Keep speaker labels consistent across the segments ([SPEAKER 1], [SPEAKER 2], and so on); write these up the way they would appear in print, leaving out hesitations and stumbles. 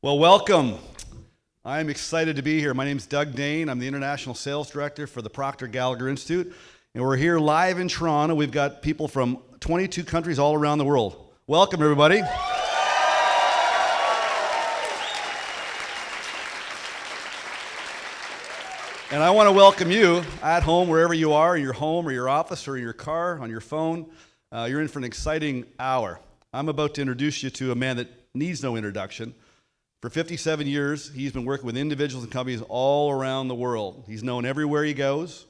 [SPEAKER 1] Well, welcome. I'm excited to be here. My name's Doug Dane. I'm the International Sales Director for the Proctor Gallagher Institute, and we're here live in Toronto. We've got people from 22 countries all around the world. Welcome, everybody. And I want to welcome you at home, wherever you are, in your home or your office or in your car, on your phone. You're in for an exciting hour. I'm about to introduce you to a man that needs no introduction. For 57 years, he's been working with individuals and companies all around the world. He's known everywhere he goes.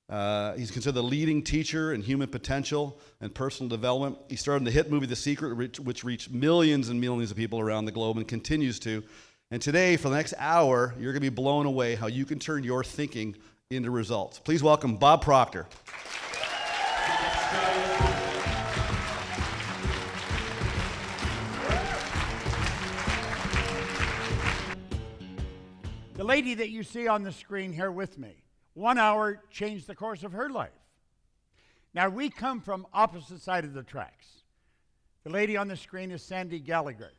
[SPEAKER 1] He's considered the leading teacher in human potential and personal development. He starred in the hit movie The Secret, which reached millions and millions of people around the globe and continues to. And today, for the next hour, you're going to be blown away how you can turn your thinking into results. Please welcome Bob Proctor.
[SPEAKER 2] The lady that you see on the screen here with me, 1 hour changed the course of her life. Now, we come from opposite side of the tracks. The lady on the screen is Sandy Gallagher.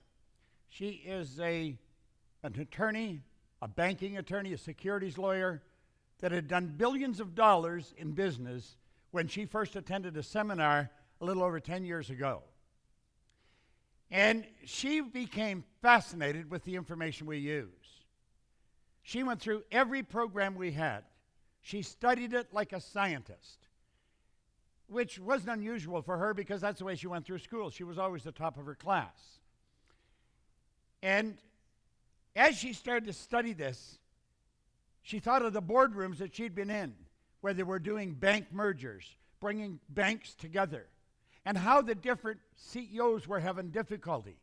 [SPEAKER 2] She is an attorney, a banking attorney, a securities lawyer that had done billions of dollars in business when she first attended a seminar a little over 10 years ago. And she became fascinated with the information we use. She went through every program we had. She studied it like a scientist, which wasn't unusual for her because that's the way she went through school. She was always the top of her class. And as she started to study this, she thought of the boardrooms that she'd been in, where they were doing bank mergers, bringing banks together, and how the different CEOs were having difficulty.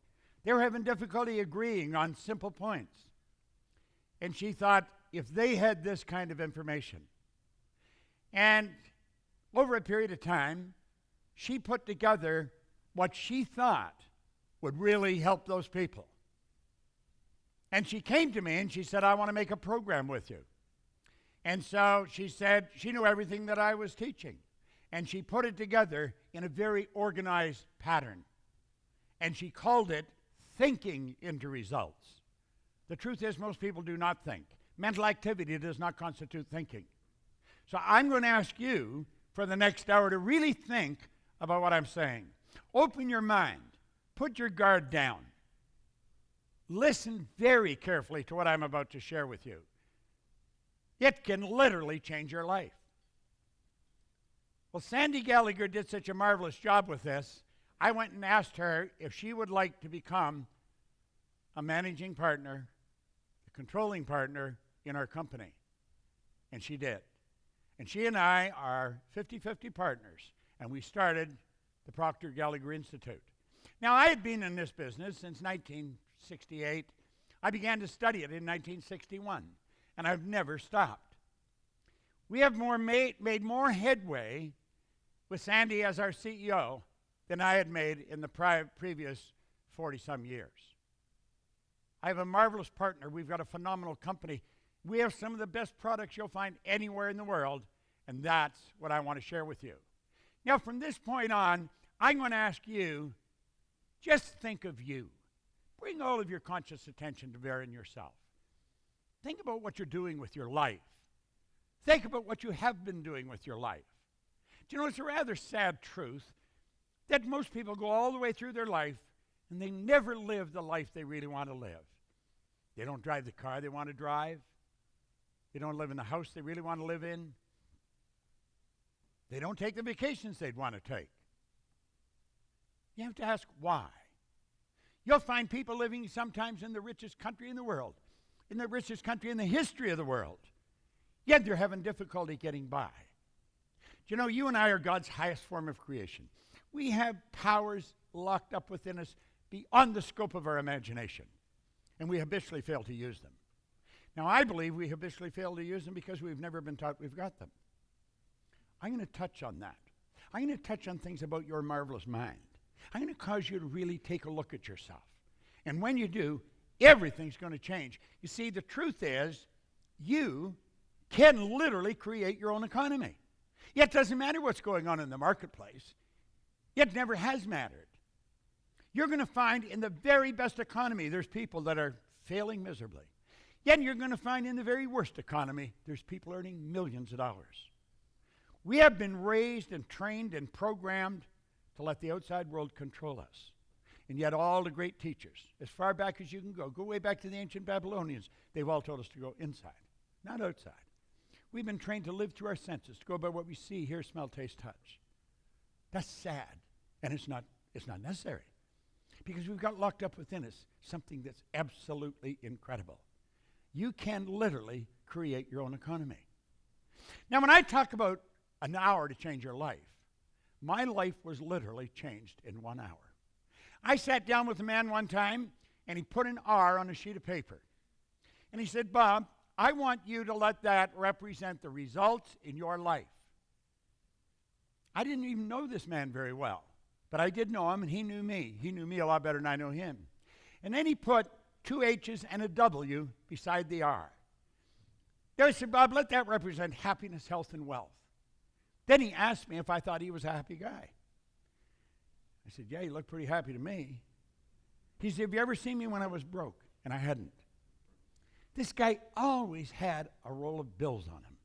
[SPEAKER 2] They were having difficulty agreeing on simple points. And she thought, if they had this kind of information. And over a period of time, she put together what she thought would really help those people. And she came to me and she said, I want to make a program with you. And so she said she knew everything that I was teaching. And she put it together in a very organized pattern. And she called it Thinking into Results. The truth is, most people do not think. Mental activity does not constitute thinking. So I'm going to ask you for the next hour to really think about what I'm saying. Open your mind. Put your guard down. Listen very carefully to what I'm about to share with you. It can literally change your life. Well, Sandy Gallagher did such a marvelous job with this, I went and asked her if she would like to become a managing partner, a controlling partner in our company. And she did. And she and I are 50-50 partners, and we started the Proctor Gallagher Institute. Now, I had been in this business since 1968. I began to study it in 1961, and I've never stopped. We have made more headway with Sandy as our CEO than I had made in the previous 40-some years. I have a marvelous partner. We've got a phenomenal company. We have some of the best products you'll find anywhere in the world, and that's what I want to share with you. Now, from this point on, I'm going to ask you, just think of you. Bring all of your conscious attention to bear in yourself. Think about what you're doing with your life. Think about what you have been doing with your life. Do you know, it's a rather sad truth that most people go all the way through their life and they never live the life they really want to live. They don't drive the car they want to drive. They don't live in the house they really want to live in. They don't take the vacations they'd want to take. You have to ask why. You'll find people living sometimes in the richest country in the world, in the richest country in the history of the world, yet they're having difficulty getting by. Do you know, you and I are God's highest form of creation. We have powers locked up within us beyond the scope of our imagination, and we habitually fail to use them. Now, I believe we habitually fail to use them because we've never been taught we've got them. I'm going to touch on that. I'm going to touch on things about your marvelous mind. I'm going to cause you to really take a look at yourself. And when you do, everything's going to change. You see, the truth is, you can literally create your own economy. It doesn't matter what's going on in the marketplace. It never has mattered. You're going to find in the very best economy, there's people that are failing miserably. Yet you're going to find in the very worst economy, there's people earning millions of dollars. We have been raised and trained and programmed to let the outside world control us. And yet all the great teachers, as far back as you can go way back to the ancient Babylonians, they've all told us to go inside, not outside. We've been trained to live through our senses, to go by what we see, hear, smell, taste, touch. That's sad, and it's not necessary. Because we've got locked up within us something that's absolutely incredible. You can literally create your own economy. Now, when I talk about an hour to change your life, my life was literally changed in 1 hour. I sat down with a man one time, and he put an R on a sheet of paper. And he said, Bob, I want you to let that represent the results in your life. I didn't even know this man very well, but I did know him, and he knew me. He knew me a lot better than I know him. And then he put 2 H's and a W beside the R. Then I said, Bob, let that represent happiness, health, and wealth. Then he asked me if I thought he was a happy guy. I said, yeah, you look pretty happy to me. He said, have you ever seen me when I was broke? And I hadn't. This guy always had a roll of bills on him.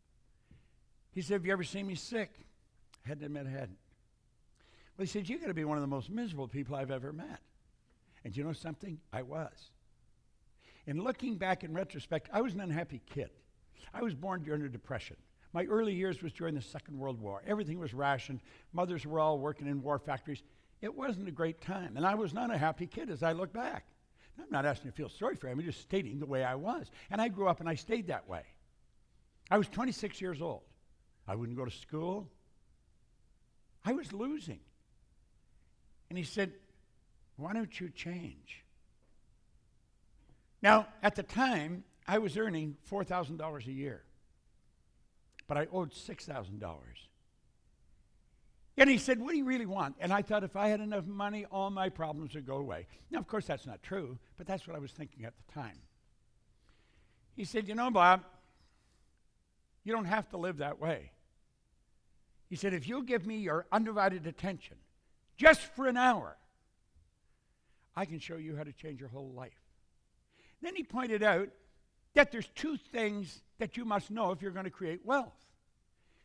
[SPEAKER 2] He said, have you ever seen me sick? I had to admit I hadn't. Well, he said, you've got to be one of the most miserable people I've ever met. And you know something? I was. And looking back in retrospect, I was an unhappy kid. I was born during the Depression. My early years was during the Second World War. Everything was rationed. Mothers were all working in war factories. It wasn't a great time, and I was not a happy kid as I look back. I'm not asking you to feel sorry for him. I'm just stating the way I was. And I grew up and I stayed that way. I was 26 years old. I wouldn't go to school. I was losing. And he said, why don't you change? Now, at the time, I was earning $4,000 a year, but I owed $6,000. And he said, what do you really want? And I thought if I had enough money, all my problems would go away. Now, of course, that's not true, but that's what I was thinking at the time. He said, you know, Bob, you don't have to live that way. He said, if you'll give me your undivided attention, just for an hour, I can show you how to change your whole life. Then he pointed out that there's 2 things that you must know if you're going to create wealth.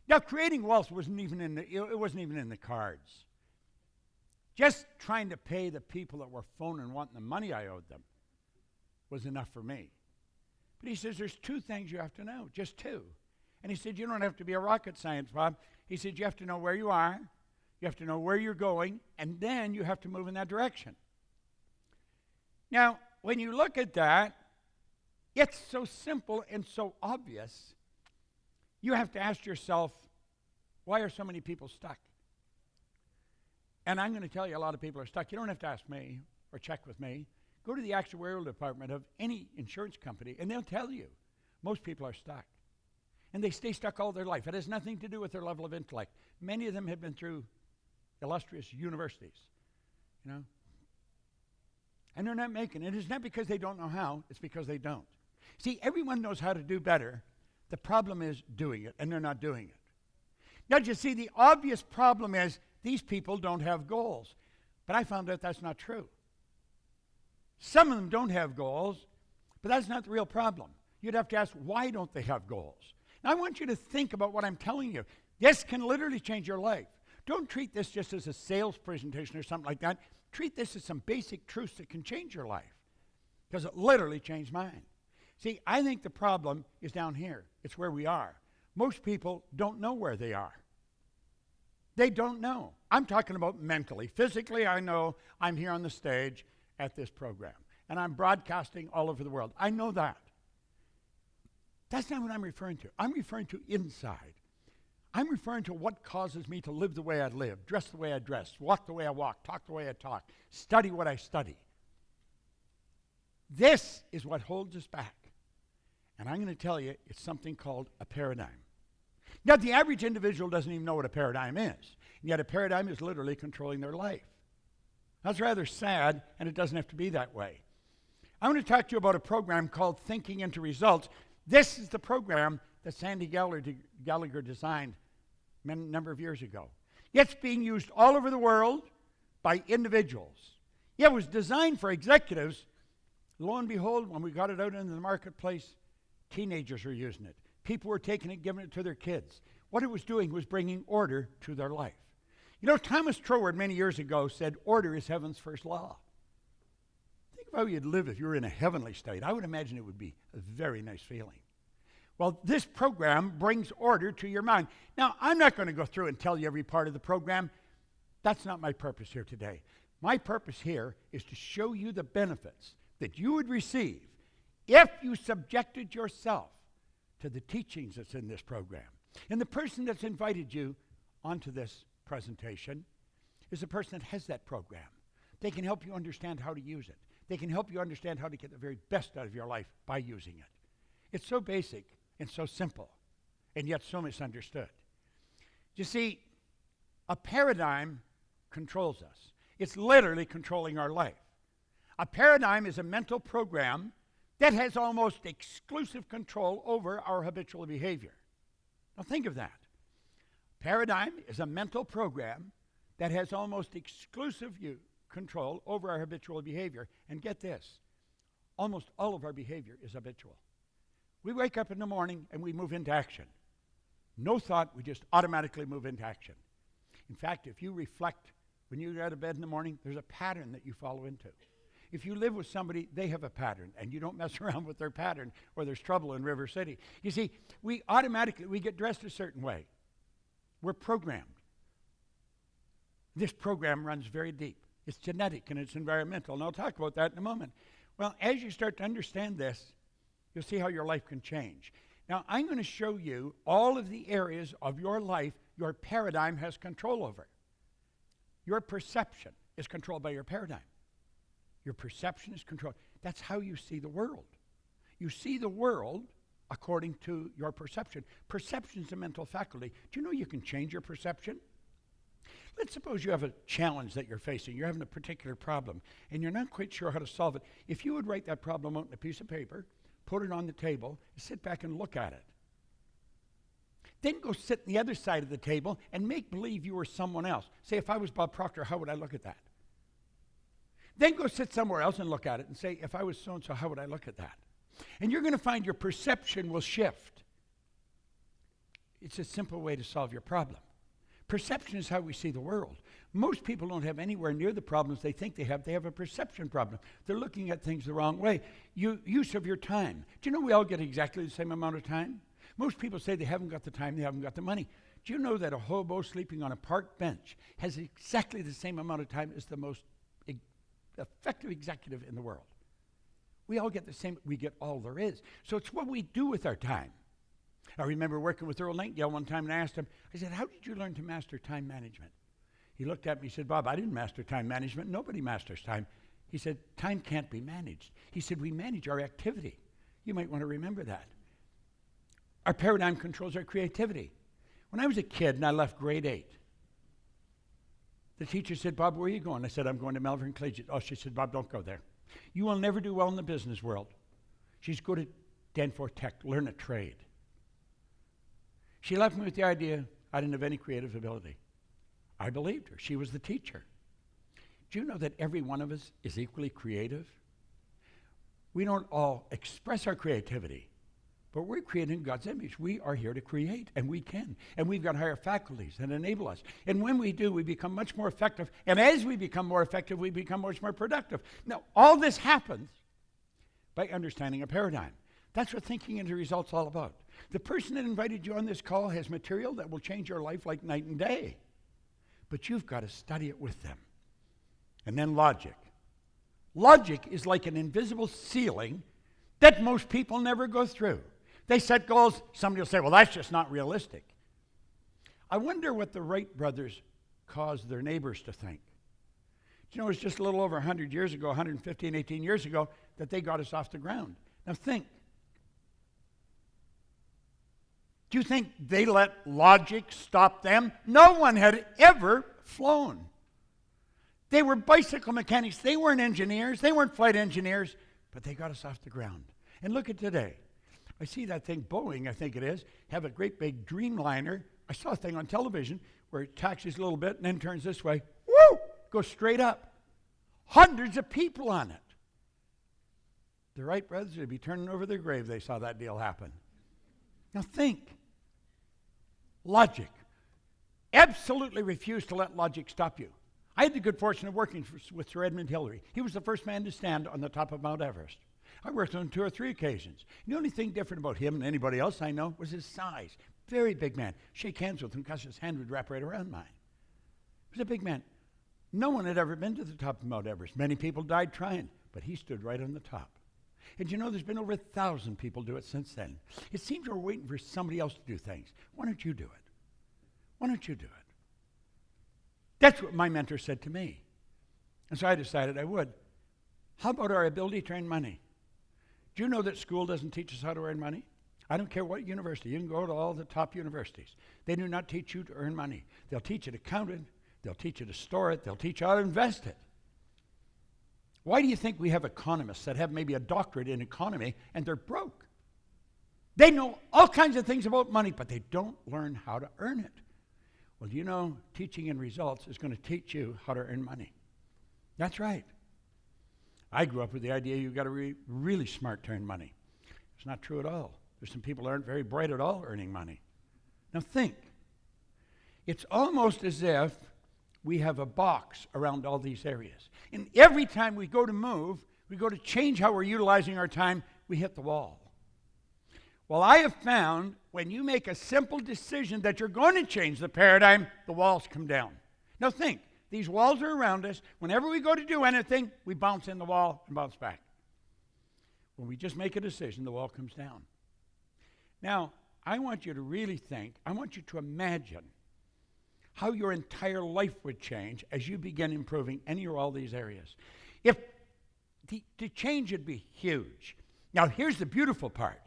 [SPEAKER 2] Now, creating wealth wasn't even in the cards. Just trying to pay the people that were phoning wanting the money I owed them was enough for me. But he says there's 2 things you have to know, just 2. And he said you don't have to be a rocket science, Bob. He said you have to know where you are, you have to know where you're going, and then you have to move in that direction. Now, when you look at that, it's so simple and so obvious. You have to ask yourself, why are so many people stuck? And I'm going to tell you a lot of people are stuck. You don't have to ask me or check with me. Go to the actuarial department of any insurance company, and they'll tell you most people are stuck. And they stay stuck all their life. It has nothing to do with their level of intellect. Many of them have been through illustrious universities, you know. And they're not making it. It's not because they don't know how, it's because they don't. See, everyone knows how to do better. The problem is doing it, and they're not doing it. Now, you see, the obvious problem is these people don't have goals. But I found out that's not true. Some of them don't have goals, but that's not the real problem. You'd have to ask, why don't they have goals? Now, I want you to think about what I'm telling you. This can literally change your life. Don't treat this just as a sales presentation or something like that. Treat this as some basic truths that can change your life, because it literally changed mine. See, I think the problem is down here. It's where we are. Most people don't know where they are. They don't know. I'm talking about mentally. Physically, I know I'm here on the stage at this program, and I'm broadcasting all over the world. I know that. That's not what I'm referring to. I'm referring to inside. I'm referring to what causes me to live the way I live, dress the way I dress, walk the way I walk, talk the way I talk, study what I study. This is what holds us back. And I'm going to tell you, it's something called a paradigm. Now, the average individual doesn't even know what a paradigm is. And yet a paradigm is literally controlling their life. That's rather sad, and it doesn't have to be that way. I want to talk to you about a program called Thinking into Results. This is the program that Sandy Gallagher designed a number of years ago. It's being used all over the world by individuals. It was designed for executives Lo and behold, when we got it out into the marketplace, teenagers were using it. People were taking it, giving it to their kids. What it was doing was bringing order to their life. You know, Thomas Troward many years ago said, order is heaven's first law. Think of how you'd live if you were in a heavenly state. I would imagine it would be a very nice feeling. Well, this program brings order to your mind. Now, I'm not going to go through and tell you every part of the program. That's not my purpose here today. My purpose here is to show you the benefits that you would receive if you subjected yourself to the teachings that's in this program. And the person that's invited you onto this presentation is a person that has that program. They can help you understand how to use it. They can help you understand how to get the very best out of your life by using it. It's so basic and so simple, and yet so misunderstood. You see, a paradigm controls us. It's literally controlling our life. A paradigm is a mental program that has almost exclusive control over our habitual behavior. Now think of that. Paradigm is a mental program that has almost exclusive control over our habitual behavior. And get this, almost all of our behavior is habitual. We wake up in the morning and we move into action. No thought, we just automatically move into action. In fact, if you reflect when you get out of bed in the morning, there's a pattern that you follow into. If you live with somebody, they have a pattern, and you don't mess around with their pattern, or there's trouble in River City. You see, we get dressed a certain way. We're programmed. This program runs very deep. It's genetic and it's environmental, and I'll talk about that in a moment. Well, as you start to understand this, you'll see how your life can change. Now, I'm going to show you all of the areas of your life your paradigm has control over. Your perception is controlled by your paradigm. Your perception is controlled. That's how you see the world. You see the world according to your perception. Perception is a mental faculty. Do you know you can change your perception? Let's suppose you have a challenge that you're facing. You're having a particular problem, and you're not quite sure how to solve it. If you would write that problem out on a piece of paper, put it on the table, sit back and look at it. Then go sit on the other side of the table and make believe you were someone else. Say, if I was Bob Proctor, how would I look at that? Then go sit somewhere else and look at it and say, if I was so-and-so, how would I look at that? And you're going to find your perception will shift. It's a simple way to solve your problem. Perception is how we see the world. Most people don't have anywhere near the problems they think they have. They have a perception problem. They're looking at things the wrong way. Use of your time. Do you know we all get exactly the same amount of time? Most people say they haven't got the time, they haven't got the money. Do you know that a hobo sleeping on a park bench has exactly the same amount of time as the most effective executive in the world? We all get the same, we get all there is. So it's what we do with our time. I remember working with Earl Nightingale one time, and I asked him, I said, how did you learn to master time management? He looked at me and said, Bob, I didn't master time management. Nobody masters time. He said, time can't be managed. He said, we manage our activity. You might want to remember that. Our paradigm controls our creativity. When I was a kid and I left grade 8, the teacher said, Bob, where are you going? I said, I'm going to Melbourne Collegiate. Oh, she said, Bob, don't go there. You will never do well in the business world. She's go to Danforth Tech, learn a trade. She left me with the idea I didn't have any creative ability. I believed her. She was the teacher. Do you know that every one of us is equally creative? We don't all express our creativity, but we're created in God's image. We are here to create, and we can. And we've got higher faculties that enable us. And when we do, we become much more effective. And as we become more effective, we become much more productive. Now, all this happens by understanding a paradigm. That's what thinking into results all about. The person that invited you on this call has material that will change your life like night and day. But you've got to study it with them. And then logic. Logic is like an invisible ceiling that most people never go through. They set goals. Somebody will say, well, that's just not realistic. I wonder what the Wright brothers caused their neighbors to think. You know, it was just a little over 100 years ago, 115, 18 years ago, that they got us off the ground. Now think. Do you think they let logic stop them? No one had ever flown. They were bicycle mechanics. They weren't engineers. They weren't flight engineers, but they got us off the ground. And look at today. I see that thing, Boeing, I think it is, have a great big Dreamliner. I saw a thing on television where it taxis a little bit and then turns this way. Woo! Goes straight up. Hundreds of people on it. The Wright brothers would be turning over their grave if they saw that deal happen. Now think. Logic. Absolutely refuse to let logic stop you. I had the good fortune of working with Sir Edmund Hillary. He was the first man to stand on the top of Mount Everest. I worked on 2 or 3 occasions. The only thing different about him and anybody else I know was his size. Very big man. Shake hands with him because his hand would wrap right around mine. He was a big man. No one had ever been to the top of Mount Everest. Many people died trying, but he stood right on the top. And you know, there's been over 1,000 people do it since then. It seems we're waiting for somebody else to do things. Why don't you do it? Why don't you do it? That's what my mentor said to me. And so I decided I would. How about our ability to earn money? Do you know that school doesn't teach us how to earn money? I don't care what university. You can go to all the top universities. They do not teach you to earn money. They'll teach you to count it. They'll teach you to store it. They'll teach you how to invest it. Why do you think we have economists that have maybe a doctorate in economy and they're broke? They know all kinds of things about money, but they don't learn how to earn it. Well, you know, teaching in results is going to teach you how to earn money. That's right. I grew up with the idea you've got to be really smart to earn money. It's not true at all. There's some people that aren't very bright at all earning money. Now think. It's almost as if we have a box around all these areas. And every time we go to move, we go to change how we're utilizing our time, we hit the wall. Well, I have found when you make a simple decision that you're going to change the paradigm, the walls come down. Now think, these walls are around us. Whenever we go to do anything, we bounce in the wall and bounce back. When we just make a decision, the wall comes down. Now, I want you to really think, I want you to imagine how your entire life would change as you begin improving any or all these areas. If the change would be huge. Now, here's the beautiful part.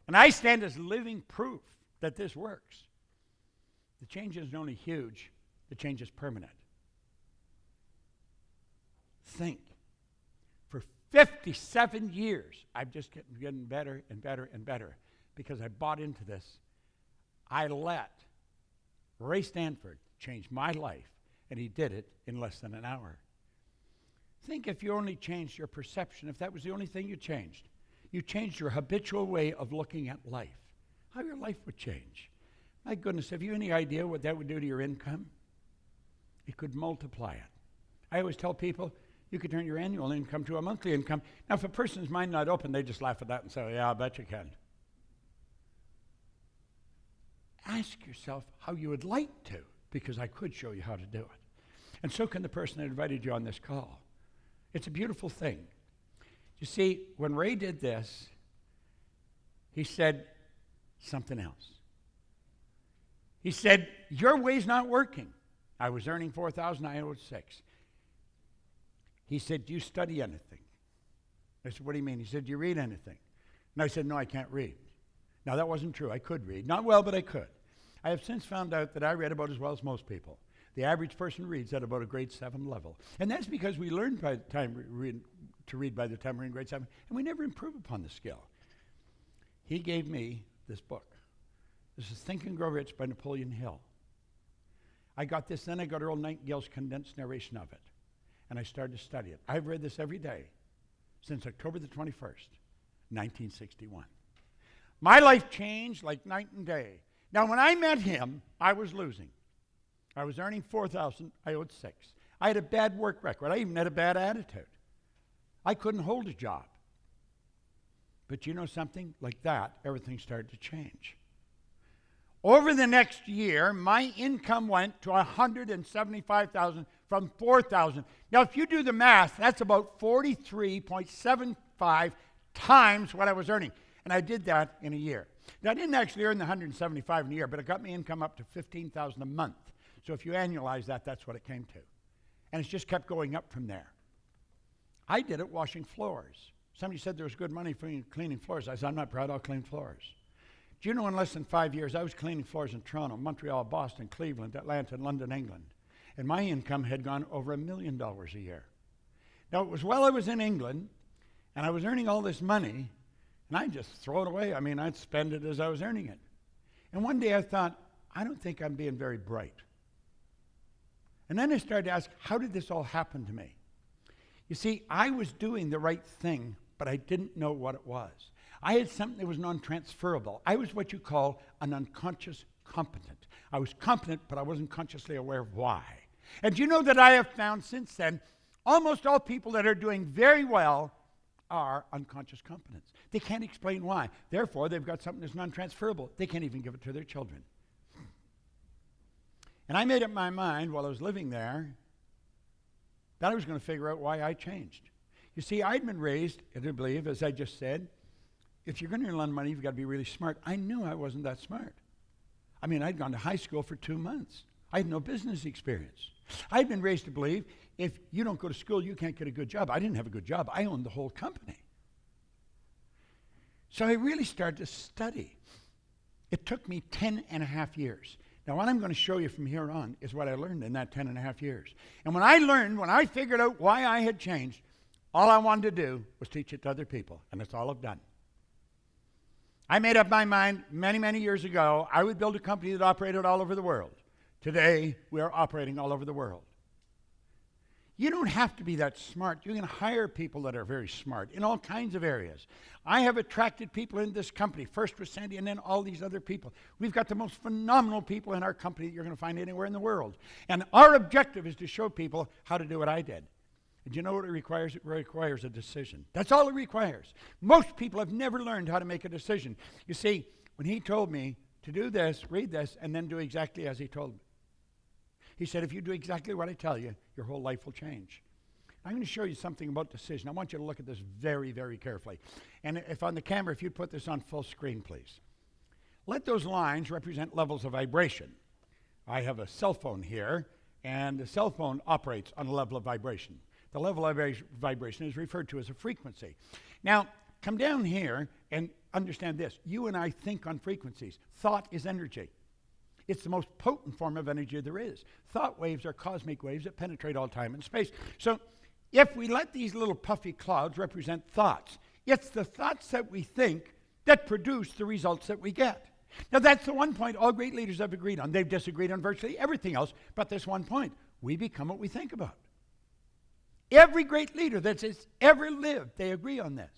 [SPEAKER 2] And I stand as living proof that this works. The change isn't only huge, the change is permanent. Think. For 57 years, I've just getting better and better and better because I bought into this. I let Ray Stanford changed my life, and he did it in less than an hour. Think if you only changed your perception, if that was the only thing you changed. You changed your habitual way of looking at life. How your life would change. My goodness, have you any idea what that would do to your income? It could multiply it. I always tell people, you could turn your annual income to a monthly income. Now, if a person's mind not open, they just laugh at that and say, yeah, I bet you can. Ask yourself how you would like to, because I could show you how to do it. And so can the person that invited you on this call. It's a beautiful thing. You see, when Ray did this, he said something else. He said, your way's not working. I was earning $4,000, I owed $6,000. He said, do you study anything? I said, what do you mean? He said, do you read anything? And I said, no, I can't read. Now, that wasn't true. I could read. Not well, but I could. I have since found out that I read about as well as most people. The average person reads at about a grade 7 level. And that's because we learn by the time to read by the time we're in grade 7, and we never improve upon the skill. He gave me this book. This is Think and Grow Rich by Napoleon Hill. I got this, then I got Earl Nightingale's condensed narration of it. And I started to study it. I've read this every day since October the 21st, 1961. My life changed like night and day. Now, when I met him, I was losing. I was earning $4,000, I owed $6,000. I had a bad work record. I even had a bad attitude. I couldn't hold a job. But you know something? Like that, everything started to change. Over the next year, my income went to $175,000 from $4,000. Now, if you do the math, that's about 43.75 times what I was earning. And I did that in a year. Now, I didn't actually earn the $175,000 in a year, but it got my income up to $15,000 a month. So if you annualize that, that's what it came to. And it's just kept going up from there. I did it washing floors. Somebody said there was good money for cleaning floors. I said, I'm not proud, I'll clean floors. Do you know in less than 5 years, I was cleaning floors in Toronto, Montreal, Boston, Cleveland, Atlanta, and London, England. And my income had gone over $1 million a year. Now, it was while I was in England, and I was earning all this money, and I'd just throw it away. I mean, I'd spend it as I was earning it. And one day I thought, I don't think I'm being very bright. And then I started to ask, how did this all happen to me? You see, I was doing the right thing but I didn't know what it was. I had something that was non-transferable. I was what you call an unconscious competent. I was competent, but I wasn't consciously aware of why. And you know that I have found since then, almost all people that are doing very well are unconscious competents. They can't explain why. Therefore, they've got something that's non-transferable. They can't even give it to their children. And I made up my mind while I was living there that I was going to figure out why I changed. You see, I'd been raised, I believe, as I just said, if you're going to earn a lot of money, you've got to be really smart. I knew I wasn't that smart. I mean, I'd gone to high school for 2 months. I had no business experience. I'd been raised to believe if you don't go to school, you can't get a good job. I didn't have a good job. I owned the whole company. So I really started to study. It took me 10 and a half years. Now, what I'm going to show you from here on is what I learned in that 10 and a half years. And when I figured out why I had changed, all I wanted to do was teach it to other people, and that's all I've done. I made up my mind many, many years ago, I would build a company that operated all over the world. Today, we are operating all over the world. You don't have to be that smart. You can hire people that are very smart in all kinds of areas. I have attracted people in this company, first with Sandy and then all these other people. We've got the most phenomenal people in our company that you're going to find anywhere in the world. And our objective is to show people how to do what I did. And you know what it requires? It requires a decision. That's all it requires. Most people have never learned how to make a decision. You see, when he told me to do this, read this, and then do exactly as he told me. He said, if you do exactly what I tell you, your whole life will change. I'm going to show you something about decision. I want you to look at this very, very carefully. And if on the camera, if you'd put this on full screen, please. Let those lines represent levels of vibration. I have a cell phone here, and the cell phone operates on a level of vibration. The level of vibration is referred to as a frequency. Now, come down here and understand this. You and I think on frequencies. Thought is energy. It's the most potent form of energy there is. Thought waves are cosmic waves that penetrate all time and space. So if we let these little puffy clouds represent thoughts, it's the thoughts that we think that produce the results that we get. Now that's the one point all great leaders have agreed on. They've disagreed on virtually everything else, but this one point. We become what we think about. Every great leader that's ever lived, they agree on this.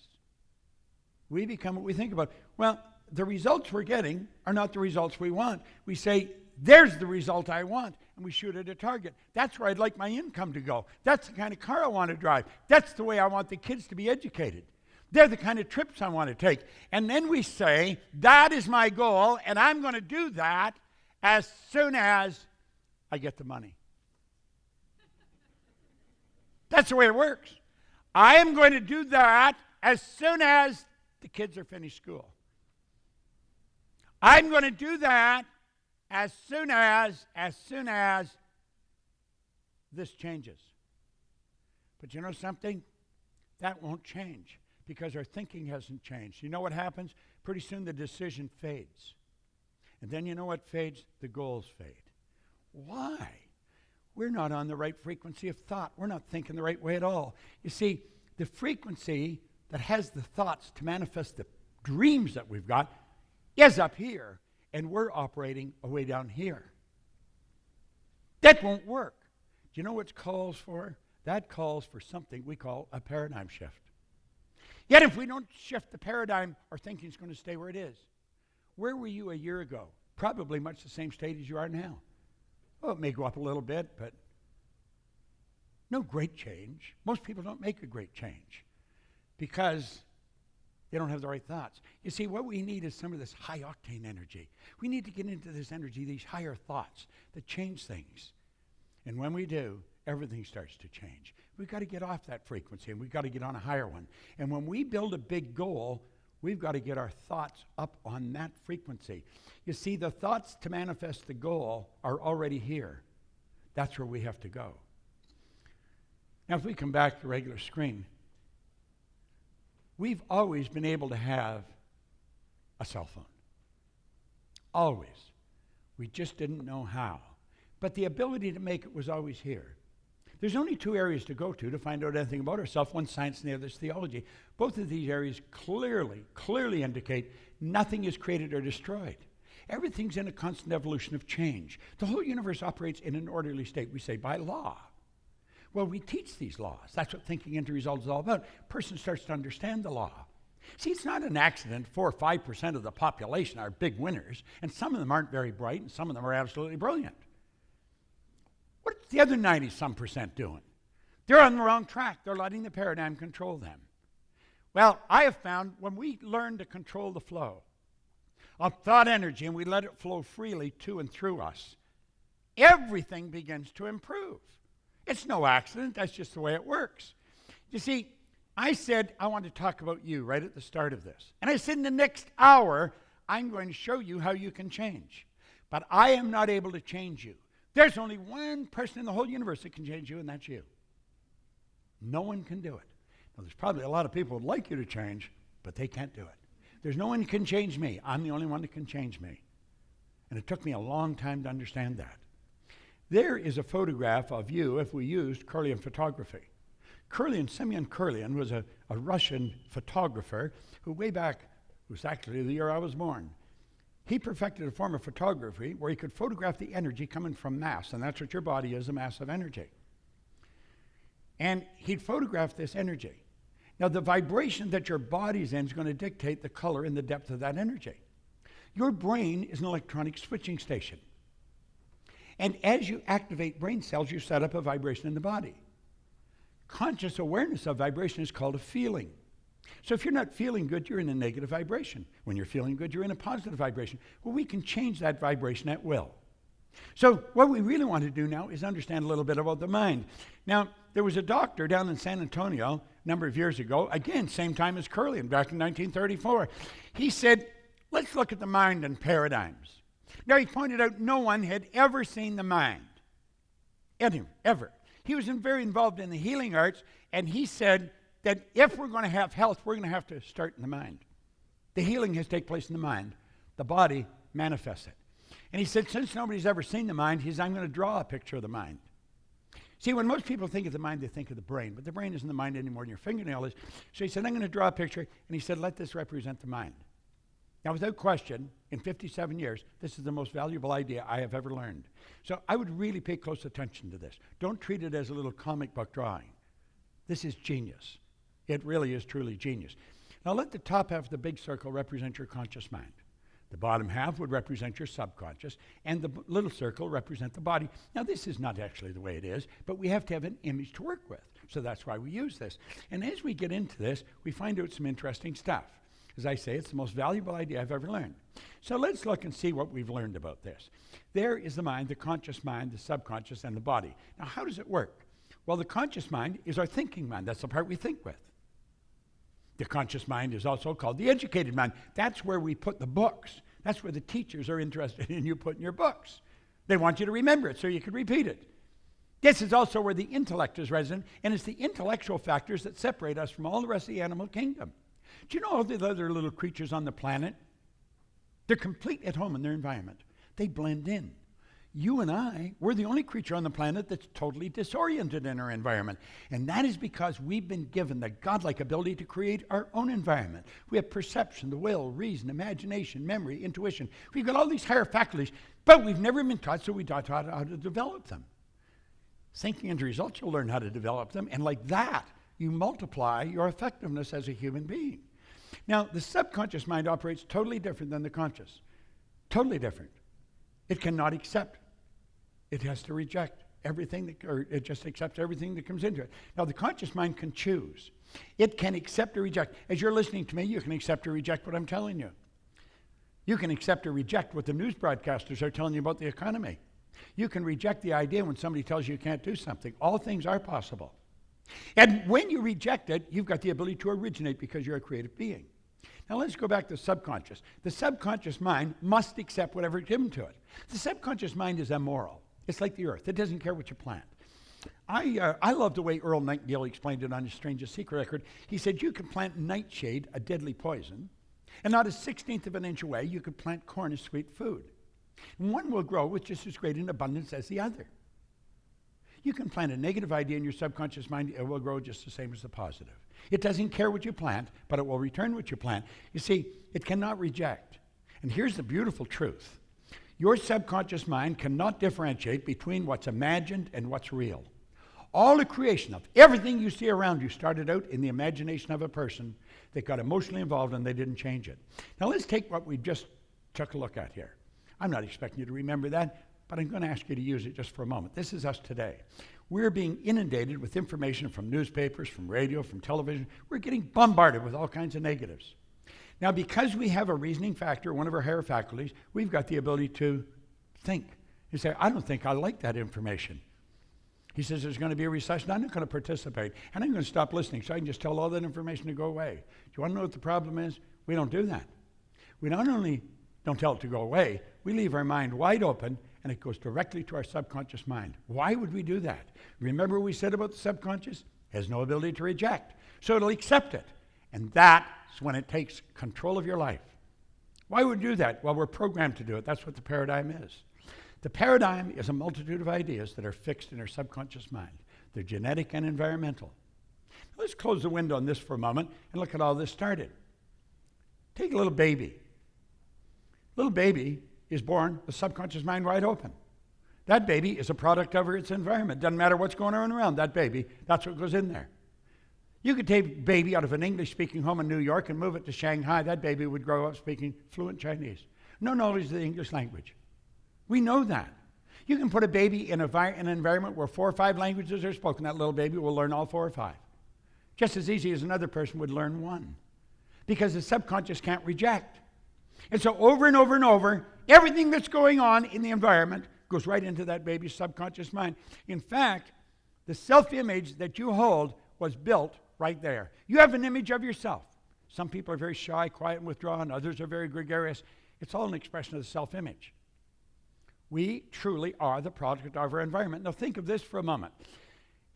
[SPEAKER 2] We become what we think about. Well, the results we're getting are not the results we want. We say, there's the result I want, and we shoot at a target. That's where I'd like my income to go. That's the kind of car I want to drive. That's the way I want the kids to be educated. They're the kind of trips I want to take. And then we say, that is my goal, and I'm going to do that as soon as I get the money. That's the way it works. I am going to do that as soon as the kids are finished school. I'm going to do that as soon as this changes. But you know something? That won't change because our thinking hasn't changed. You know what happens? Pretty soon the decision fades. And then you know what fades? The goals fade. Why? We're not on the right frequency of thought. We're not thinking the right way at all. You see, the frequency that has the thoughts to manifest the dreams that we've got is up here, and we're operating way down here. That won't work. Do you know what it calls for? That calls for something we call a paradigm shift. Yet if we don't shift the paradigm, our thinking is going to stay where it is. Where were you a year ago? Probably much the same state as you are now. Well, it may go up a little bit, but no great change. Most people don't make a great change because they don't have the right thoughts. You see, what we need is some of this high-octane energy. We need to get into this energy, these higher thoughts that change things. And when we do, everything starts to change. We've got to get off that frequency, and we've got to get on a higher one. And when we build a big goal, we've got to get our thoughts up on that frequency. You see, the thoughts to manifest the goal are already here. That's where we have to go. Now, if we come back to the regular screen, we've always been able to have a cell phone. Always. We just didn't know how. But the ability to make it was always here. There's only two areas to go to find out anything about ourselves. One's science and the other is theology. Both of these areas clearly indicate nothing is created or destroyed. Everything's in a constant evolution of change. The whole universe operates in an orderly state, we say, by law. Well, we teach these laws. That's what thinking into results is all about. A person starts to understand the law. See, it's not an accident 4 or 5% of the population are big winners, and some of them aren't very bright, and some of them are absolutely brilliant. What's the other 90-some percent doing? They're on the wrong track. They're letting the paradigm control them. Well, I have found when we learn to control the flow of thought energy and we let it flow freely to and through us, everything begins to improve. It's no accident. That's just the way it works. You see, I said I want to talk about you right at the start of this. And I said in the next hour, I'm going to show you how you can change. But I am not able to change you. There's only one person in the whole universe that can change you, and that's you. No one can do it. Now, there's probably a lot of people who would like you to change, but they can't do it. There's no one who can change me. I'm the only one that can change me. And it took me a long time to understand that. There is a photograph of you if we used Kirlian photography. Semyon Kirlian was a Russian photographer who way back, it was actually the year I was born, he perfected a form of photography where he could photograph the energy coming from mass, and that's what your body is, a mass of energy. And he'd photograph this energy. Now, the vibration that your body's in is going to dictate the color and the depth of that energy. Your brain is an electronic switching station. And as you activate brain cells, you set up a vibration in the body. Conscious awareness of vibration is called a feeling. So if you're not feeling good, you're in a negative vibration. When you're feeling good, you're in a positive vibration. Well, we can change that vibration at will. So what we really want to do now is understand a little bit about the mind. Now, there was a doctor down in San Antonio a number of years ago, again, same time as Kirlian, back in 1934. He said, let's look at the mind and paradigms. Now, he pointed out no one had ever seen the mind. Ever. He was very involved in the healing arts, and he said that if we're going to have health, we're going to have to start in the mind. The healing has to take place in the mind. The body manifests it. And he said, since nobody's ever seen the mind, I'm going to draw a picture of the mind. See, when most people think of the mind, they think of the brain, but the brain isn't the mind any more than your fingernail is. So he said, I'm going to draw a picture, and he said, let this represent the mind. Now, without question, in 57 years, this is the most valuable idea I have ever learned. So I would really pay close attention to this. Don't treat it as a little comic book drawing. This is genius. It really is truly genius. Now, let the top half of the big circle represent your conscious mind. The bottom half would represent your subconscious, and the little circle represent the body. Now, this is not actually the way it is, but we have to have an image to work with. So that's why we use this. And as we get into this, we find out some interesting stuff. As I say, it's the most valuable idea I've ever learned. So let's look and see what we've learned about this. There is the mind, the conscious mind, the subconscious, and the body. Now, how does it work? Well, the conscious mind is our thinking mind. That's the part we think with. The conscious mind is also called the educated mind. That's where we put the books. That's where the teachers are interested in you putting your books. They want you to remember it so you can repeat it. This is also where the intellect is resident, and it's the intellectual factors that separate us from all the rest of the animal kingdom. Do you know all the other little creatures on the planet? They're complete at home in their environment. They blend in. You and I, we're the only creature on the planet that's totally disoriented in our environment. And that is because we've been given the godlike ability to create our own environment. We have perception, the will, reason, imagination, memory, intuition. We've got all these higher faculties, but we've never been taught, so we taught how to develop them. Thinking into results, you'll learn how to develop them, and like that, you multiply your effectiveness as a human being. Now, the subconscious mind operates totally different than the conscious. Totally different. It cannot accept. It has to reject everything, or it just accepts everything that comes into it. Now, the conscious mind can choose. It can accept or reject. As you're listening to me, you can accept or reject what I'm telling you. You can accept or reject what the news broadcasters are telling you about the economy. You can reject the idea when somebody tells you can't do something. All things are possible. And when you reject it, you've got the ability to originate because you're a creative being. Now let's go back to the subconscious. The subconscious mind must accept whatever is given to it. The subconscious mind is immoral. It's like the earth. It doesn't care what you plant. I love the way Earl Nightingale explained it on his Strangest Secret record. He said you could plant nightshade, a deadly poison, and not a 16th of an inch away, you could plant corn as sweet food. And one will grow with just as great an abundance as the other. You can plant a negative idea in your subconscious mind, it will grow just the same as the positive. It doesn't care what you plant, but it will return what you plant. You see, it cannot reject. And here's the beautiful truth. Your subconscious mind cannot differentiate between what's imagined and what's real. All the creation of everything you see around you started out in the imagination of a person that got emotionally involved and they didn't change it. Now let's take what we just took a look at here. I'm not expecting you to remember that, but I'm going to ask you to use it just for a moment. This is us today. We're being inundated with information from newspapers, from radio, from television. We're getting bombarded with all kinds of negatives. Now, because we have a reasoning factor, one of our higher faculties, we've got the ability to think. You say, I don't think I like that information. He says there's going to be a recession. I'm not going to participate. And I'm going to stop listening so I can just tell all that information to go away. Do you want to know what the problem is? We don't do that. We not only don't tell it to go away, we leave our mind wide open and it goes directly to our subconscious mind. Why would we do that? Remember what we said about the subconscious? It has no ability to reject. So it'll accept it. And that's when it takes control of your life. Why would we do that? Well, we're programmed to do it. That's what the paradigm is. The paradigm is a multitude of ideas that are fixed in our subconscious mind. They're genetic and environmental. Let's close the window on this for a moment and look at how this started. Take a little baby. Little baby is born with subconscious mind wide open. That baby is a product of its environment. Doesn't matter what's going on around that baby, that's what goes in there. You could take a baby out of an English-speaking home in New York and move it to Shanghai. That baby would grow up speaking fluent Chinese. No knowledge of the English language. We know that. You can put a baby in an environment where 4 or 5 languages are spoken. That little baby will learn all 4 or 5. Just as easy as another person would learn 1. Because the subconscious can't reject. And so over and over and over, everything that's going on in the environment goes right into that baby's subconscious mind. In fact, the self-image that you hold was built right there. You have an image of yourself. Some people are very shy, quiet, and withdrawn. Others are very gregarious. It's all an expression of the self-image. We truly are the product of our environment. Now think of this for a moment.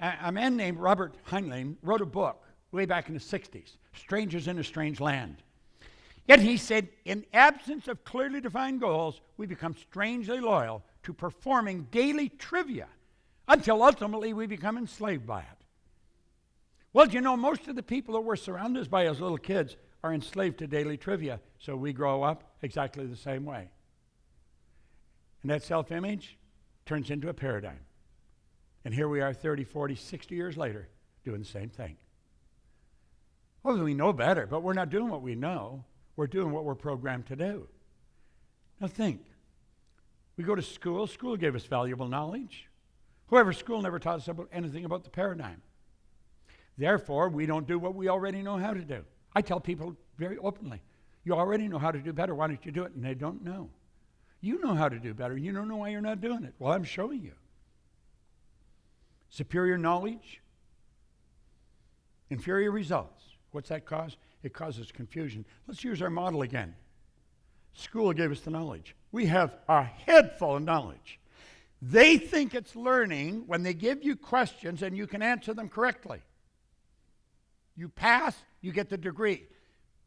[SPEAKER 2] A man named Robert Heinlein wrote a book way back in the 60s, Strangers in a Strange Land. Yet he said, in absence of clearly defined goals, we become strangely loyal to performing daily trivia until ultimately we become enslaved by it. Well, you know, most of the people that we're surrounded by as little kids are enslaved to daily trivia, so we grow up exactly the same way. And that self-image turns into a paradigm. And here we are 30, 40, 60 years later doing the same thing. Well, we know better, but we're not doing what we know. We're doing what we're programmed to do. Now think. We go to school. School gave us valuable knowledge. However, school never taught us anything about the paradigm. Therefore, we don't do what we already know how to do. I tell people very openly, you already know how to do better. Why don't you do it? And they don't know. You know how to do better. You don't know why you're not doing it. Well, I'm showing you. Superior knowledge, inferior results. What's that cause? It causes confusion. Let's use our model again. School gave us the knowledge. We have a head full of knowledge. They think it's learning when they give you questions and you can answer them correctly. You pass, you get the degree.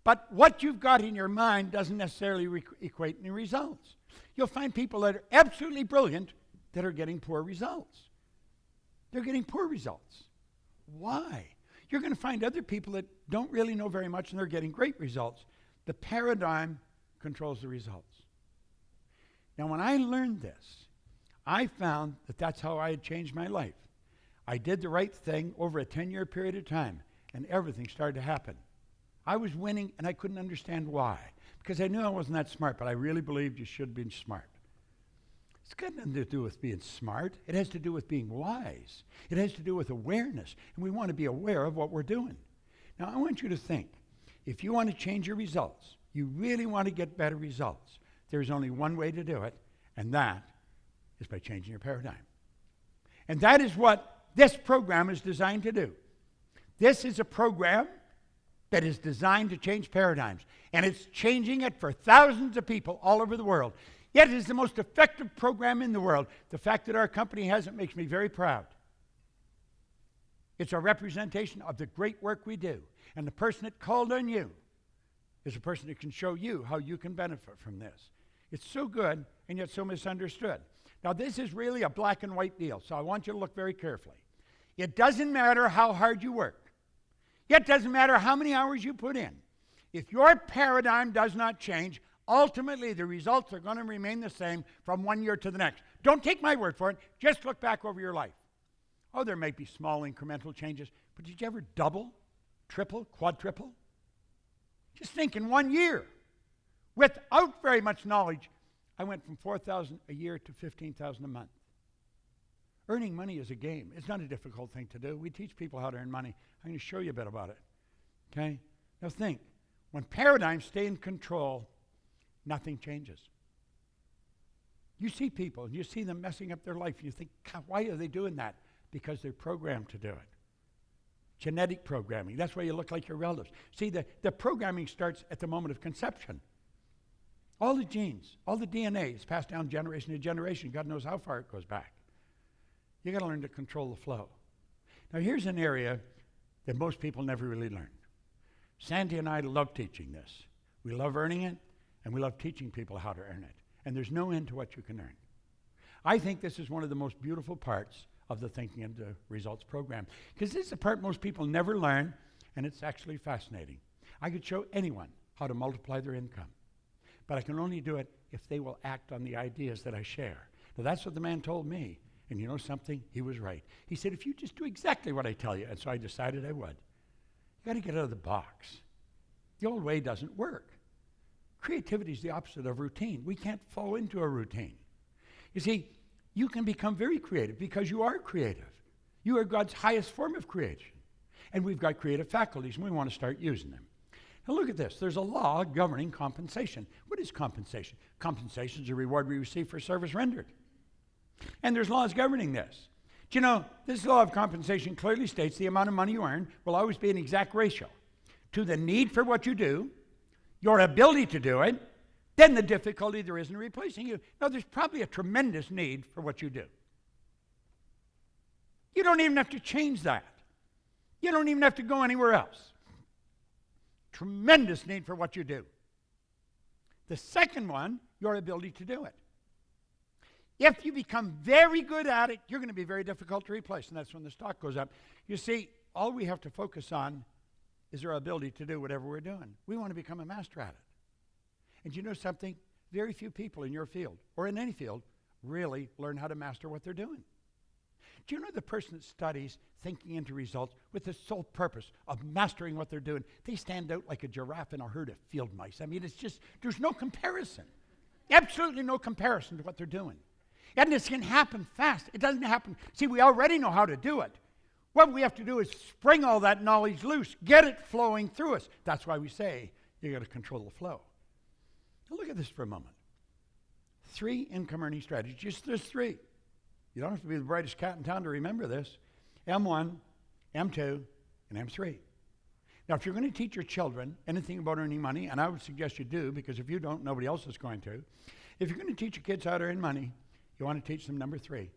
[SPEAKER 2] But what you've got in your mind doesn't necessarily equate in results. You'll find people that are absolutely brilliant that are getting poor results. They're getting poor results. Why? You're going to find other people that don't really know very much and they're getting great results. The paradigm controls the results. Now, when I learned this, I found that that's how I had changed my life. I did the right thing over a 10-year period of time, and everything started to happen. I was winning, and I couldn't understand why. Because I knew I wasn't that smart, but I really believed you should be smart. It's got nothing to do with being smart. It has to do with being wise. It has to do with awareness, and we want to be aware of what we're doing. Now, I want you to think, if you want to change your results, you really want to get better results, there's only one way to do it, and that is by changing your paradigm. And that is what this program is designed to do. This is a program that is designed to change paradigms, and it's changing it for thousands of people all over the world. Yet it is the most effective program in the world. The fact that our company has it makes me very proud. It's a representation of the great work we do, and the person that called on you is a person that can show you how you can benefit from this. It's so good and yet so misunderstood. Now, this is really a black and white deal, so I want you to look very carefully. It doesn't matter how hard you work. It doesn't matter how many hours you put in. If your paradigm does not change, ultimately the results are going to remain the same from one year to the next. Don't take my word for it. Just look back over your life. Oh, there may be small incremental changes, but did you ever double, triple, quadruple? Just think in 1 year, without very much knowledge, I went from $4,000 a year to $15,000 a month. Earning money is a game. It's not a difficult thing to do. We teach people how to earn money. I'm going to show you a bit about it. Okay? Now think, when paradigms stay in control, nothing changes. You see people, and you see them messing up their life, and you think, God, why are they doing that? Because they're programmed to do it. Genetic programming. That's why you look like your relatives. See, the programming starts at the moment of conception. All the genes, all the DNA is passed down generation to generation. God knows how far it goes back. You got to learn to control the flow. Now, here's an area that most people never really learn. Sandy and I love teaching this. We love earning it, and we love teaching people how to earn it. And there's no end to what you can earn. I think this is one of the most beautiful parts of the Thinking into Results program, because this is the part most people never learn, and it's actually fascinating. I could show anyone how to multiply their income, but I can only do it if they will act on the ideas that I share. Now, that's what the man told me, and you know something? He was right. He said, if you just do exactly what I tell you, and so I decided I would. You got to get out of the box. The old way doesn't work. Creativity is the opposite of routine. We can't fall into a routine. You see, you can become very creative because you are creative. You are God's highest form of creation. And we've got creative faculties, and we want to start using them. Now look at this. There's a law governing compensation. What is compensation? Compensation is a reward we receive for service rendered. And there's laws governing this. Do you know, this law of compensation clearly states the amount of money you earn will always be an exact ratio to the need for what you do, your ability to do it, then the difficulty there is in replacing you. Now, there's probably a tremendous need for what you do. You don't even have to change that. You don't even have to go anywhere else. Tremendous need for what you do. The second one, your ability to do it. If you become very good at it, you're going to be very difficult to replace, and that's when the stock goes up. You see, all we have to focus on is our ability to do whatever we're doing. We want to become a master at it. And you know something? Very few people in your field, or in any field, really learn how to master what they're doing. Do you know the person that studies thinking into results with the sole purpose of mastering what they're doing? They stand out like a giraffe in a herd of field mice. I mean, it's just, there's no comparison. Absolutely no comparison to what they're doing. And this can happen fast. It doesn't happen. See, we already know how to do it. What we have to do is spring all that knowledge loose, get it flowing through us. That's why we say you got to control the flow. Now look at this for a moment. 3 income earning strategies. There's 3. You don't have to be the brightest cat in town to remember this. M1, M2, and M3. Now, if you're going to teach your children anything about earning money, and I would suggest you do, because if you don't, nobody else is going to. If you're going to teach your kids how to earn money, you want to teach them number 3.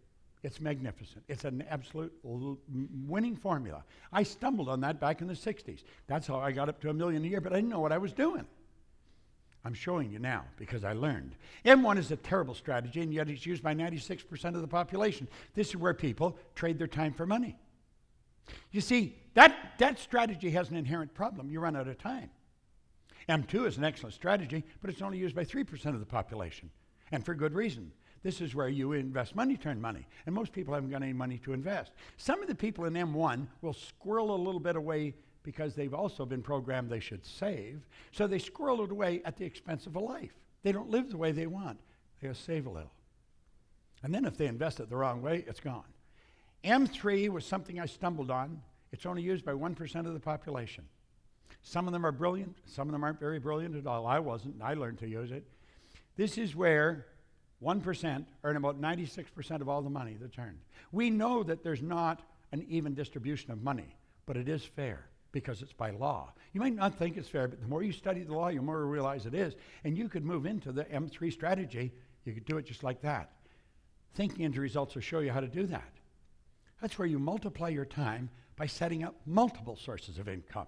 [SPEAKER 2] It's magnificent. It's an absolute winning formula. I stumbled on that back in the 60s. That's how I got up to $1 million a year, but I didn't know what I was doing. I'm showing you now because I learned. M1 is a terrible strategy, and yet it's used by 96% of the population. This is where people trade their time for money. You see, that strategy has an inherent problem. You run out of time. M2 is an excellent strategy, but it's only used by 3% of the population, and for good reason. This is where you invest money to earn money, and most people haven't got any money to invest. Some of the people in M1 will squirrel a little bit away because they've also been programmed they should save, so they squirrel it away at the expense of a life. They don't live the way they want. They just save a little. And then if they invest it the wrong way, it's gone. M3 was something I stumbled on. It's only used by 1% of the population. Some of them are brilliant. Some of them aren't very brilliant at all. I wasn't. I learned to use it. This is where 1% earn about 96% of all the money that's earned. We know that there's not an even distribution of money, but it is fair because it's by law. You might not think it's fair, but the more you study the law, the more you realize it is. And you could move into the M3 strategy. You could do it just like that. Thinking into results will show you how to do that. That's where you multiply your time by setting up multiple sources of income.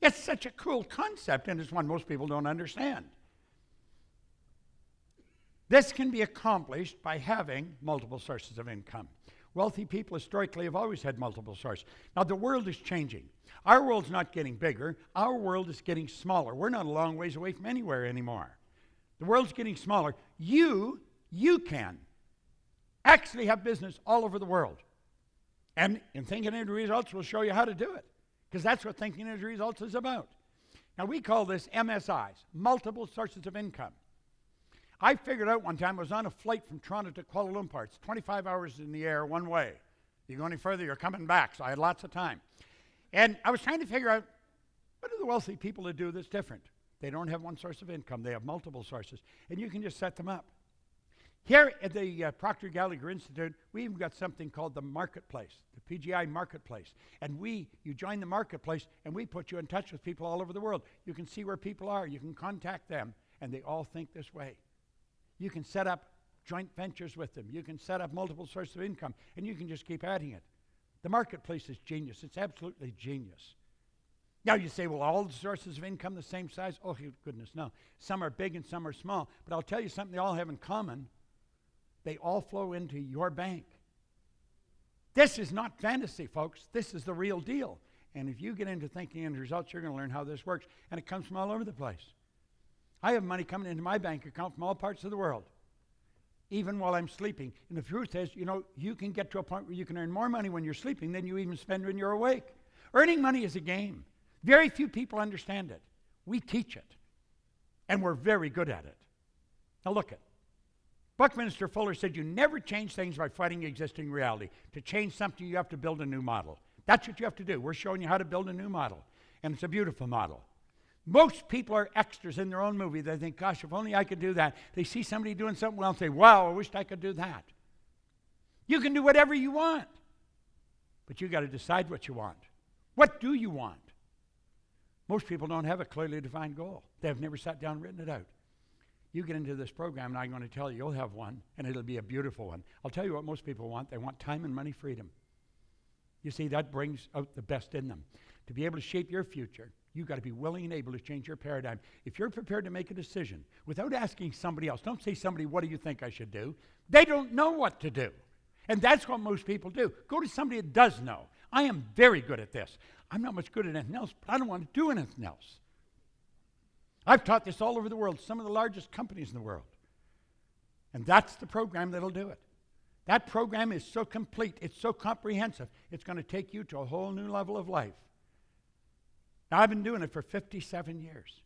[SPEAKER 2] It's such a cool concept, and it's one most people don't understand. This can be accomplished by having multiple sources of income. Wealthy people historically have always had multiple sources. Now, the world is changing. Our world's not getting bigger. Our world is getting smaller. We're not a long ways away from anywhere anymore. The world's getting smaller. You can actually have business all over the world. And in Thinking Into Results, we'll show you how to do it, because that's what Thinking Into Results is about. Now, we call this MSIs, multiple sources of income. I figured out one time, I was on a flight from Toronto to Kuala Lumpur. It's 25 hours in the air, one way. You go any further, you're coming back, so I had lots of time. And I was trying to figure out, what do the wealthy people that do this different? They don't have one source of income. They have multiple sources, and you can just set them up. Here at the Proctor Gallagher Institute, we even got something called the Marketplace, the PGI Marketplace. And you join the Marketplace, and we put you in touch with people all over the world. You can see where people are. You can contact them, and they all think this way. You can set up joint ventures with them. You can set up multiple sources of income, and you can just keep adding it. The Marketplace is genius. It's absolutely genius. Now you say, well, all the sources of income the same size? Oh, goodness, no. Some are big and some are small. But I'll tell you something they all have in common. They all flow into your bank. This is not fantasy, folks. This is the real deal. And if you get into Thinking Into Results, you're going to learn how this works. And it comes from all over the place. I have money coming into my bank account from all parts of the world, even while I'm sleeping. And the truth is, you can get to a point where you can earn more money when you're sleeping than you even spend when you're awake. Earning money is a game. Very few people understand it. We teach it, and we're very good at it. Now look at Buckminster Fuller said, you never change things by fighting existing reality. To change something, you have to build a new model. That's what you have to do. We're showing you how to build a new model, and it's a beautiful model. Most people are extras in their own movie. They think, gosh, if only I could do that. They see somebody doing something well and say, wow, I wished I could do that. You can do whatever you want, but you got to decide what you want. What do you want? Most people don't have a clearly defined goal. They've never sat down and written it out. You get into this program, and I'm going to tell you, you'll have one, and it'll be a beautiful one. I'll tell you what most people want. They want time and money freedom. You see, that brings out the best in them. To be able to shape your future, you've got to be willing and able to change your paradigm. If you're prepared to make a decision without asking somebody else, don't say somebody, what do you think I should do? They don't know what to do. And that's what most people do. Go to somebody that does know. I am very good at this. I'm not much good at anything else, but I don't want to do anything else. I've taught this all over the world, some of the largest companies in the world. And that's the program that'll do it. That program is so complete, it's so comprehensive, it's going to take you to a whole new level of life. Now, I've been doing it for 57 years.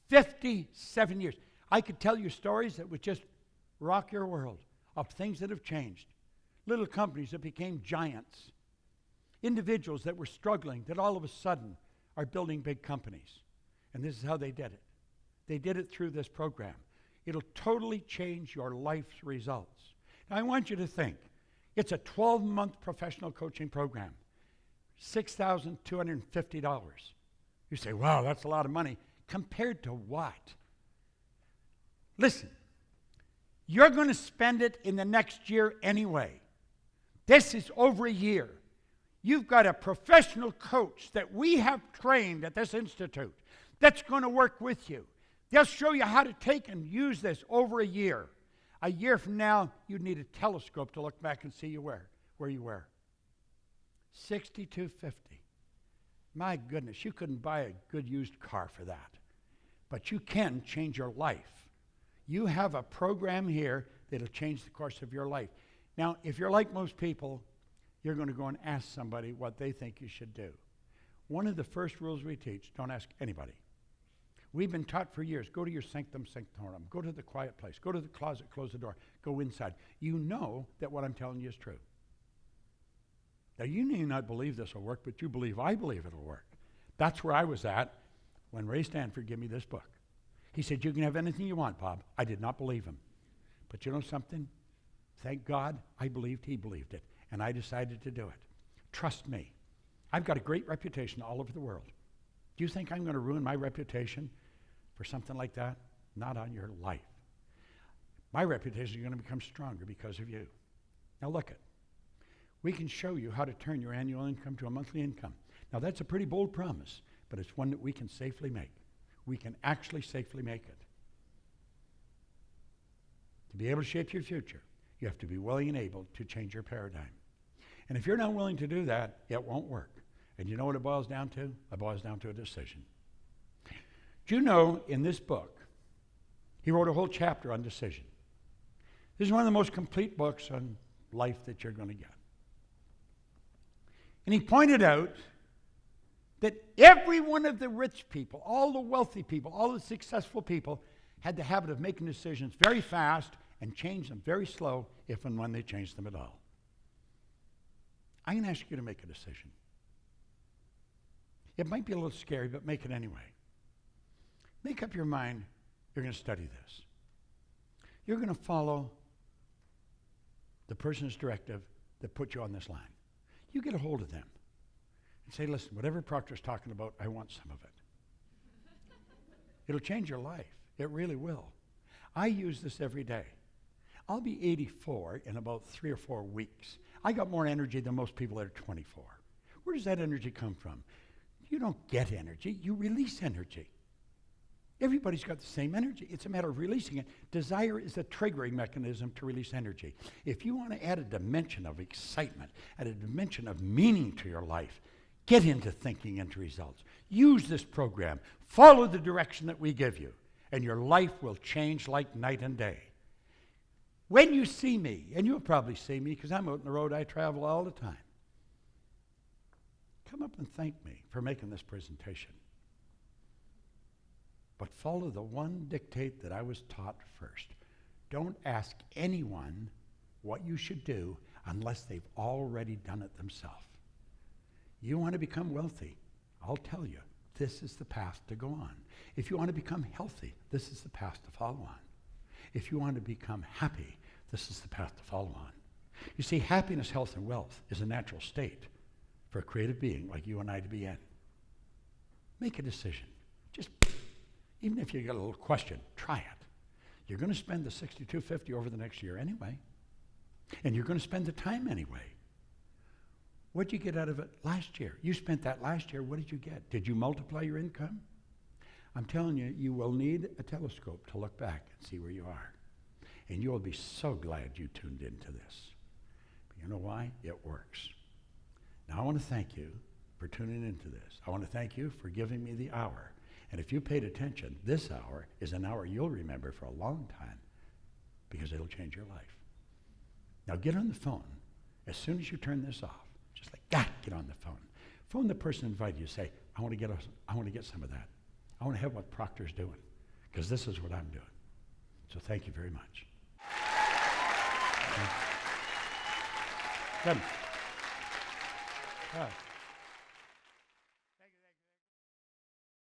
[SPEAKER 2] 57 years. I could tell you stories that would just rock your world of things that have changed. Little companies that became giants. Individuals that were struggling that all of a sudden are building big companies. And this is how they did it. They did it through this program. It'll totally change your life's results. Now, I want you to think. It's a 12-month professional coaching program. $6,250. You say, wow, that's a lot of money. Compared to what? Listen, you're going to spend it in the next year anyway. This is over a year. You've got a professional coach that we have trained at this institute that's going to work with you. They'll show you how to take and use this over a year. A year from now, you'd need a telescope to look back and see you where you were. $6,250. My goodness, you couldn't buy a good used car for that. But you can change your life. You have a program here that'll change the course of your life. Now, if you're like most people, you're going to go and ask somebody what they think you should do. One of the first rules we teach, don't ask anybody. We've been taught for years, go to your sanctum sanctorum, go to the quiet place, go to the closet, close the door, go inside. You know that what I'm telling you is true. Now, you may not believe this will work, but you believe I believe it'll work. That's where I was at when Ray Stanford gave me this book. He said, you can have anything you want, Bob. I did not believe him. But you know something? Thank God I believed he believed it, and I decided to do it. Trust me. I've got a great reputation all over the world. Do you think I'm going to ruin my reputation for something like that? Not on your life. My reputation is going to become stronger because of you. Now look it. We can show you how to turn your annual income to a monthly income. Now that's a pretty bold promise, but it's one that we can safely make. We can actually safely make it. To be able to shape your future, you have to be willing and able to change your paradigm. And if you're not willing to do that, it won't work. And you know what it boils down to? It boils down to a decision. Do you know in this book, he wrote a whole chapter on decision. This is one of the most complete books on life that you're going to get. And he pointed out that every one of the rich people, all the wealthy people, all the successful people had the habit of making decisions very fast and change them very slow if and when they changed them at all. I'm going to ask you to make a decision. It might be a little scary, but make it anyway. Make up your mind you're going to study this. You're going to follow the person's directive that put you on this line. You get a hold of them and say, listen, whatever Proctor's talking about, I want some of it. It'll change your life. It really will. I use this every day. I'll be 84 in about 3 or 4 weeks. I got more energy than most people that are 24. Where does that energy come from? You don't get energy, you release energy. Everybody's got the same energy. It's a matter of releasing it. Desire is a triggering mechanism to release energy. If you want to add a dimension of excitement, add a dimension of meaning to your life, get into thinking into results. Use this program. Follow the direction that we give you, and your life will change like night and day. When you see me, and you'll probably see me because I'm out on the road, I travel all the time, come up and thank me for making this presentation. But follow the one dictate that I was taught first. Don't ask anyone what you should do unless they've already done it themselves. You want to become wealthy, I'll tell you, this is the path to go on. If you want to become healthy, this is the path to follow on. If you want to become happy, this is the path to follow on. You see, happiness, health, and wealth is a natural state for a creative being like you and I to be in. Make a decision. Just, even if you got a little question, try it. You're going to spend the $62.50 over the next year anyway. And you're going to spend the time anyway. What did you get out of it last year? You spent that last year. What did you get? Did you multiply your income? I'm telling you, you will need a telescope to look back and see where you are. And you will be so glad you tuned into this. But you know why? It works. Now I want to thank you for tuning into this. I want to thank you for giving me the hour. And if you paid attention, this hour is an hour you'll remember for a long time because it'll change your life. Now get on the phone as soon as you turn this off. Just like that, get on the phone. Phone the person who invited you. Say, I want to get some of that. I want to have what Proctor's doing because this is what I'm doing. So thank you very much. Good.